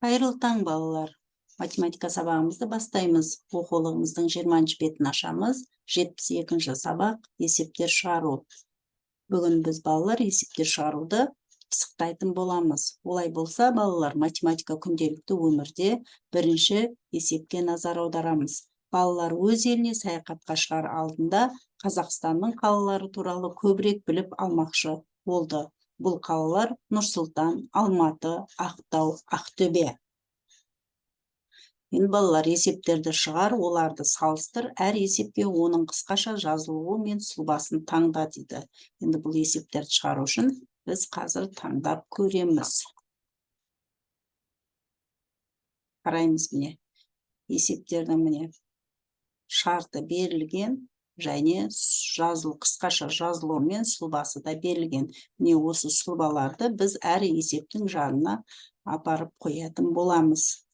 Қайырлы таң, балалар. Математика сабағымызды бастаймыз. Оқулығымыздың 20 бетін ашамыз. 72-ші сабақ есептер шығару. Бүгін біз балалар есептер шығаруды пысықтайтын боламыз. Олай болса, балалар математика күнделікті өмірде бірінші есепке назар аударамыз. Балалар өз еліне саяхатқа шығар алдында Қазақстанның қалалары туралы көбірек біліп алмақшы болды. Бұл қалалар Нұр-Сұлтан, Алматы, Ақтау, Ақтөбе. Енді балалар есептерді шығар, оларды салыстыр, әр есепке оның қысқаша жазылуы мен сұлбасын таңда дейді. Енді бұл есептерді шығару үшін біз қазір таңдап көреміз. Қараймыз міне. Есептердің міне шарты берілген, және қысқаша жазылуы мен сұлбасы да берілген. Міне осы сұлбаларды біз әр есептің жанына апарып қоятын боламыз.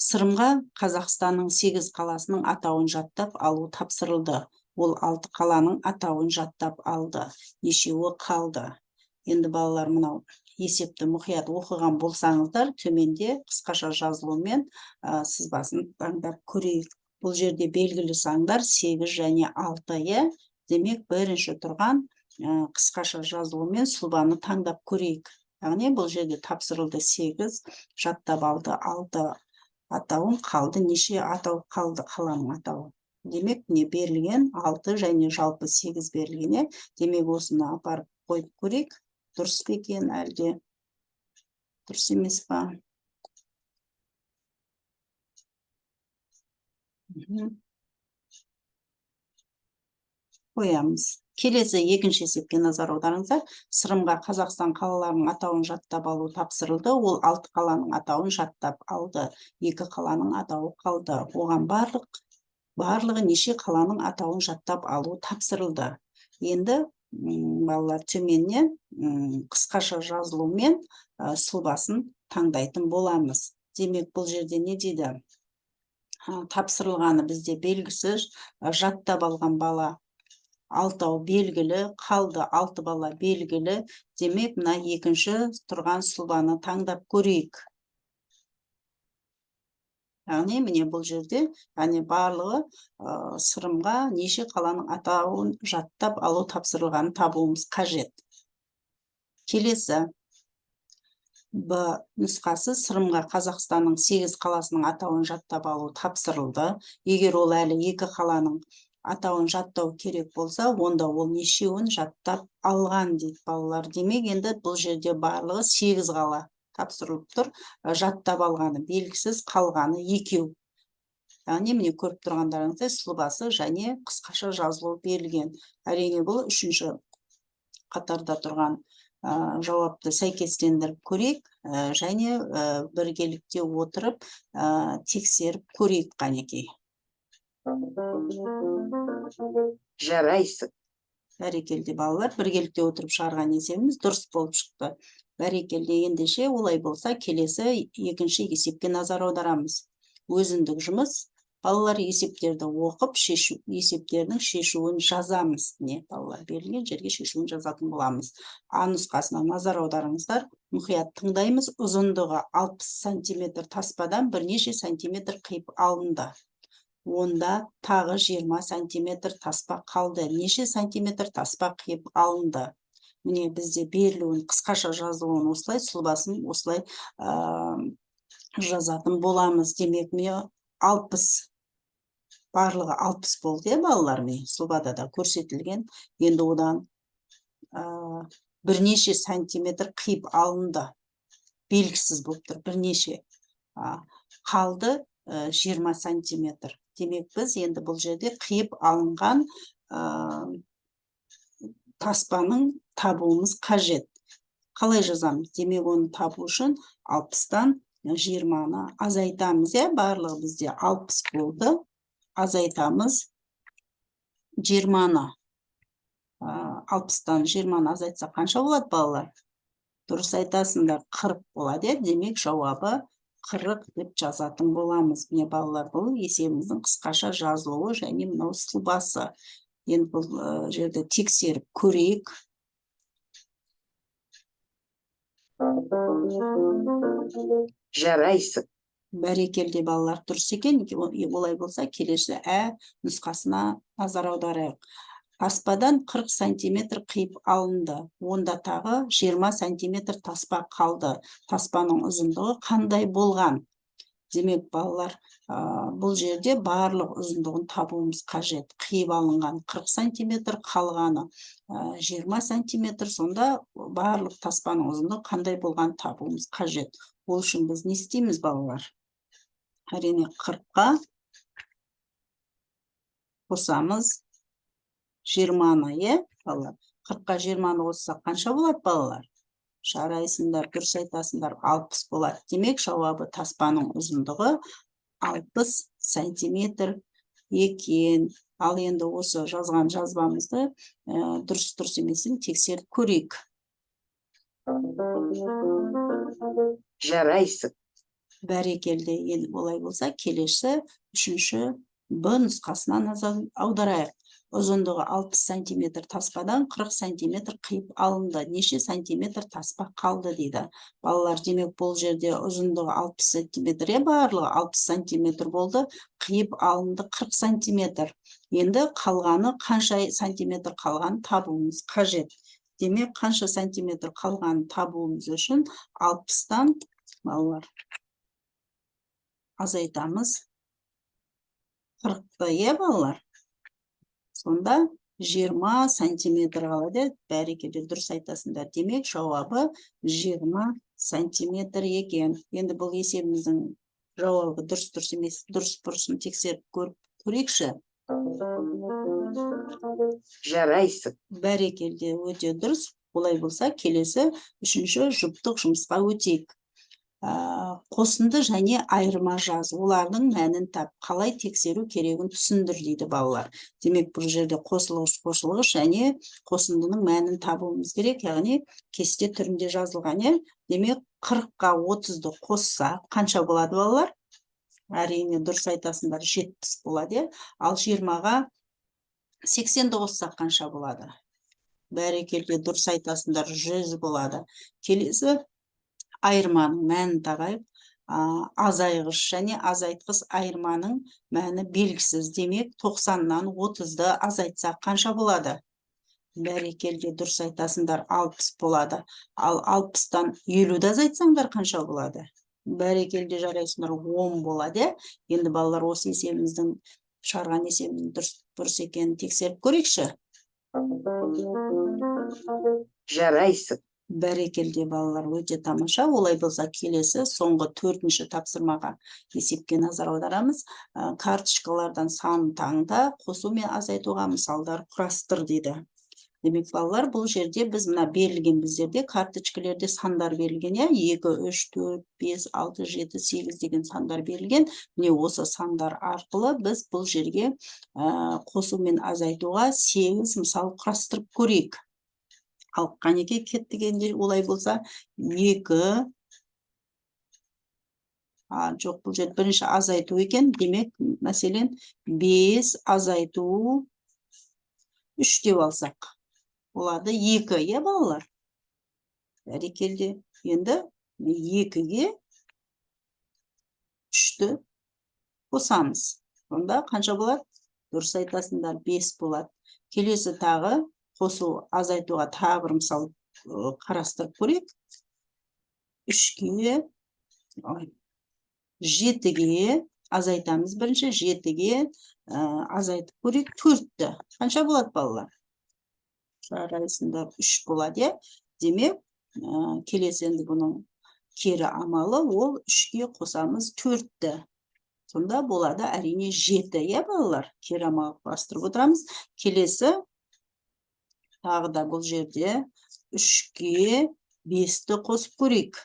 Сырымға Қазақстанның 8 қаласының атауын жаттап алу тапсырылды. Ол 6 қаланың атауын жаттап алды. Нешеуі қалды. Енді балалар мынау есепті мұқият оқыған болсаңыздар, төменде қысқаша жазылуымен сызбасын таңдап көрейік. Бұл жерде белгілі сандар 8 және 6. Демек, бірінші тұрған қысқаша жазылуымен сұлбаны таңдап көрейік. Яғни бұл жерде тапсырылды 8, жаттап алды 6 атауын, қалды неше атау қалды қаланың атауы. Демек, не берілген 6 және жалпы 8 берілгене. Демек, осыны апарып қойып көрейік. Дұрыс па екен әлде? Дұрыс емес па? Қоямыз. Келесі екінші есепке назар аударыңыздар. Сырымға Қазақстан қалаларының атауын жаттап алу тапсырылды. Ол 6 қаланың атауын жаттап алды. 2 қаланың атауы қалды. Оған барлығы неше қаланың атауын жаттап алу тапсырылды. Енді балалар төменнен қысқаша жазылуымен сұлбасын таңдайтын боламыз. Демек, бұл жерде не дейді? Тапсырылғаны бізде белгісіз, жаттап алған бала 6 белгілі, қалды 6 бала белгілі. Демек, мына екінші тұрған сұлбаны таңдап көрейік. Яғни, міне бұл жерде барлығы Сырымға неше қаланың атауын жаттап алу тапсырылғанын табуымыз қажет. Келесі Б нұсқасы Сырымға Қазақстанның 8 қаласының атауын жаттап алу тапсырылды. Егер ол әлі 2 қаланың атауын жаттау керек болса, онда ол нешеуін жаттап алған дейді балалар. Демек, енді бұл жерде барлығы 8 қала тапсырылып тұр. Жаттап алғаны белгісіз, қалғаны 2. Яғни, міне көріп тұрғандарыңыздай сұлбасы және қысқаша жазылу берілген. Әрине, бұл үшінші қатарда тұрған жауапты сәйкестендіріп көрейік, және біргелікте отырып тексеріп көрейік қанекей. Жарайсың. Бәрекелді балалар, біргелікте отырып шығарған есебіміз дұрыс болып шықты. Бәрекелді, ендеше олай болса, келесі екінші есепке назар аударамыз. Өзіндік жұмыс. Балалар есептерді оқып, есептердің шешуін жазамыз. Не, балалар берілген жерге шешуін жазатын боламыз. А нұсқасына назар аударыңыздар. Мұқият тыңдаймыз. Ұзындығы 60 сантиметр таспадан бірнеше сантиметр қиып алынды. Онда тағы 20 сантиметр таспа қалды. Неше сантиметр таспа қиып алынды. Міне бізде берілуін, қысқаша жазуын осылай, сұлбасын осылай жазатын боламыз. Демек, міне 60. Барлығы 60 болды, балалар, сұлбада да көрсетілген. Енді одан бірнеше сантиметр қиып алынды. Белгісіз болып тұр, бірнеше. Қалды 20 сантиметр. Демек, біз енді бұл жерде қиып алынған таспаның табуымыз қажет. Қалай жазамыз? Демек, оны табу үшін 60-тан 20-ны азайтамыз. Барлығы бізде 60 болды. Азайтамыз 20-ны. 60-тан 20-ны азайтса қанша болады, балалар? Дұрыс айтасыңдар, 40 болады. Демек, жауабы 40 деп жазатын боламыз. Міне балалар, бұл есебіміздің қысқаша жазылуы және мынау сұлбасы. Енді бұл жерде тексеріп көрейік. Жарайсың. Бәрекелді балалар, дұрыс екен. Олай болса, келесі нұсқасына назар аударайық. Таспадан 40 сантиметр қиып алынды. Онда тағы 20 сантиметр таспа қалды. Таспаның ұзындығы қандай болған? Демек, балалар, бұл жерде барлық ұзындығын табуымыз қажет. Қиып алынған 40 сантиметр, қалғаны 20 сантиметр. Сонда барлық таспаның ұзындығы қандай болған табуымыз қажет. Ол үшін біз не істейміз, балалар? Әрине 40-қа қосамыз 20-ны, балалар. 40-қа 20-ны қоссақ қанша болады, балалар? Жарайсыңдар, дұрыс айтасыңдар, 60 болады. Демек, жауабы таспаның ұзындығы 60 сантиметр екен. Ал енді осы жазған жазбамызды дұрыс емесін тексеріп көрейік. Жарайсың. Бәрекелді. Енді олай болса, келесі үшінші Б нұсқасына назар аударайық. Ұзындығы 60 сантиметр таспадан 40 сантиметр қиып алынды. Неше сантиметр таспа қалды дейді. Балалар, демек, бұл жерде ұзындығы 60 сантиметр, барлығы 60 сантиметр болды. Қиып алынды 40 сантиметр. Енді қалғаны қанша сантиметр қалғанын табуымыз қажет. Демек, қанша сантиметр қалғанын табуымыз үшін 60-тан, балалар, азайтамыз 40-ты, балалар. Сонда 20 сантиметр қалады. Бәрекелді, дұрыс айтасыңдар. Демек, жауабы 20 сантиметр екен. Енді бұл есебіміздің жауабы дұрыс емес, дұрыс-бұрысын тексеріп көрейікші. Жарайсың. Бәрекелді, өте дұрыс. Олай болса, келесі үшінші жұптық жұмысқа өтейік. Қосынды және айырма жаз. Олардың мәнін тап. Қалай тексеру керегін түсіндір дейді, балалар. Демек, бұл жерде қосылғыш және қосындының мәнін табуымыз керек. Яғни, кесте түрінде жазылған. Демек, 40-қа 30-ды қосса қанша болады, балалар? Әрине, дұрыс айтасыңдар, 70 болады. Ал 20-ға 80-ді қоссақ қанша болады? Бәрекелді, дұрыс айтасыңдар, 100 болады. Келесі айырманың мәнін табайық. Азайғыш және азайтқыш айырманың мәні белгісіз. Демек, 90-нан 30-ды азайтсақ қанша болады? Бәрекелді, дұрыс айтасыңдар, 60 болады. Ал 60-тан 50-ді азайтсаңдар қанша болады? Бәрекелді, жарайсыңдар, 10 болады. Енді, балалар, осы есебіміздің шығарған есебіміздің дұрыс екенін тексеріп көрейікші. Жарайсың. Бәрекелді, балалар, өте тамаша. Олай болса, келесі соңғы 4-ші тапсырмаға есепке назар аударамыз. Карточкалардан санын таңда, қосу мен азайтуға мысалдар құрастыр дейді. Демек, балалар, бұл жерде біз мына берілген біздерде карточкалерде сандар берілген, 2, 3, 4, 5, 6, 7, 8 деген сандар берілген. Міне осы сандар арқылы біз бұл жерге қосу мен азайтуға 8 мысал құрастырып көрейік. Ал қанеке кеттігенде олай болса 2, жоқ, бұл жерде бірінші азайту екен. Демек, мәселен, 5 азайту 3 деп алсақ. Олады 2, балалар? Бәрекелді. Енді 2-ге 3-ті қосамыз. Онда қанша болады? Дұрыс айтасыңдар, 5 болады. Келесі тағы қосу азайтуға тағы бір мысал қарастырып көрейік. 3-ге 7-ге азайтамыз. Бірінші 7-ге азайтып көрейік. 4-ті. Қанша болады, балалар? Жарайсыңдар, 3 болады. Демек, келесі енді бұның кері амалы, ол 3-ге қосамыз 4-ті. Сонда болады әрине 7, балалар? Кері амалы құрастырып отырамыз. Келесі тағы да бұл жерде 3-ге 5-ті қосып көрейік.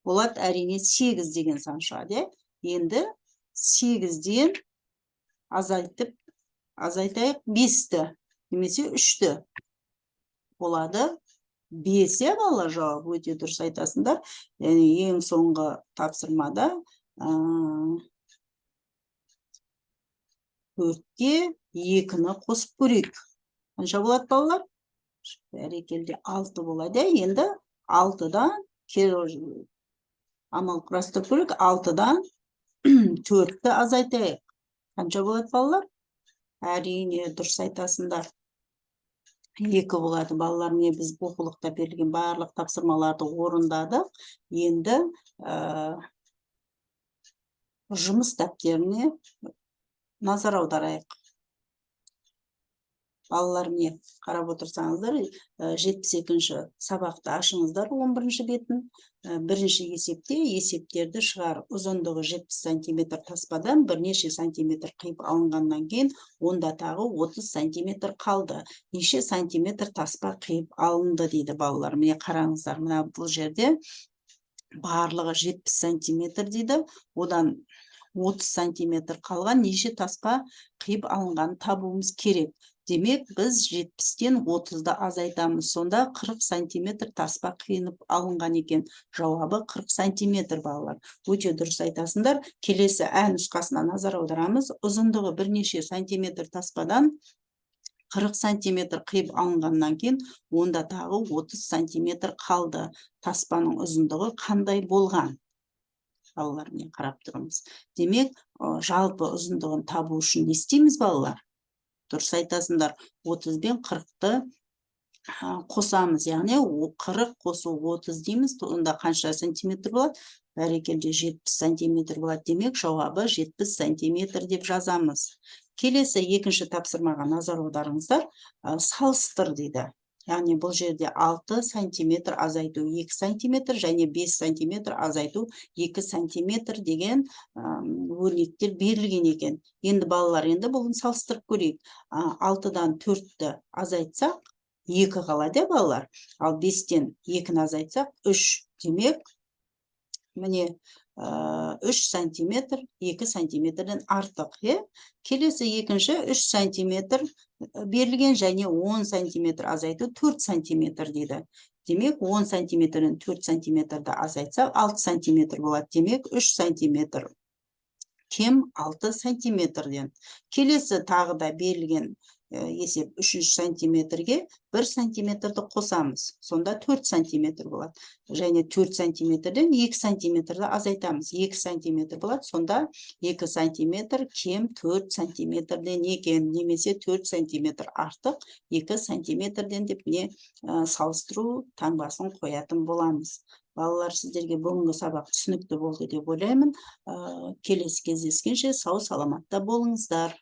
Болады әрине 8 деген сан шығады. Енді 8-ден азайтайық 5-ті, немесе 3-ті. Болады 5, балалар, жауап өте дұрыс айтасыңдар. Ең соңғы тапсырмада 4-ге 2-ні қосып көрейік. Қанша болады, балалар? Бәрекелді, 6 болады. Енді 6-дан амал құрастырып көрейік. 6-дан 4-ті азайтайық. Қанша болады балалар? Әрине, дұрыс айтасыңдар. 2 болады. Балалар, міне біз оқулықта берілген барлық тапсырмаларды орындадық. Енді жұмыс дәптеріне назар аударайық. Балалар, міне қарап отырсаңыздар, 72-ші сабақты ашыңыздар 11-ші бетін. Бірінші есепте есептерді шығар. Ұзындығы 70 сантиметр таспадан бірнеше сантиметр қиып алынғаннан кейін, онда тағы 30 сантиметр қалды. Неше сантиметр таспа қиып алынды дейді балалар. Міне қараңыздар, мына бұл жерде барлығы 70 сантиметр дейді. Одан 30 сантиметр қалған неше таспа қиып алынған табуымыз керек. Демек, біз 70-тен 30-ды азайтамыз. Сонда 40 сантиметр таспа қиынып алынған екен. Жауабы 40 сантиметр балалар. Өте дұрыс айтасыңдар. Келесі ә нұсқасына назар аударамыз. Ұзындығы бірнеше сантиметр таспадан 40 сантиметр қиып алынғаннан кейін, онда тағы 30 сантиметр қалды. Таспаның ұзындығы қандай болған? Балалар, мен қарап тұрмыз. Демек, жалпы ұзындығын табу үшін не істейміз балалар? Дұрыс айтасыңдар, 30 бен 40-ты қосамыз, яғни 40 қосу 30 дейміз, онда қанша сантиметр болады? Бәрекелде 70 сантиметр болады. Демек, жауабы 70 сантиметр деп жазамыз. Келесі екінші тапсырмаға назар аударыңыздар, салыстыр дейді. Яғни бұл жерде 6 сантиметр азайту 2 сантиметр және 5 сантиметр азайту 2 сантиметр деген өрнектер берілген екен. Енді балалар, енді бұлын салыстырып көрейік. 6-дан 4-ті азайтсақ, 2 қалады балалар. Ал 5-тен 2-ні азайтсақ, 3. Демек, міне 3 сантиметр 2 сантиметрден артық. Келесі екінші 3 сантиметр берілген және 10 сантиметр азайту 4 сантиметр дейді. Демек, 10 сантиметрден 4 сантиметрді азайтсақ, 6 сантиметр болады. Демек, 3 сантиметр кем 6 сантиметрден. Келесі тағы да берілген есеп 3 сантиметрге 1 сантиметрді қосамыз. Сонда 4 сантиметр болады. Және 4 сантиметрден 2 сантиметрді азайтамыз. 2 сантиметр болады. Сонда 2 сантиметр кем 4 сантиметрден екен. Немесе 4 сантиметр артық 2 сантиметрден деп не салыстыру таңбасын қоятын боламыз. Балалар, сіздерге бүгінгі сабақ түсінікті болды деп ойлаймын. Келесі кездескенше сау саламатта болыңыздар.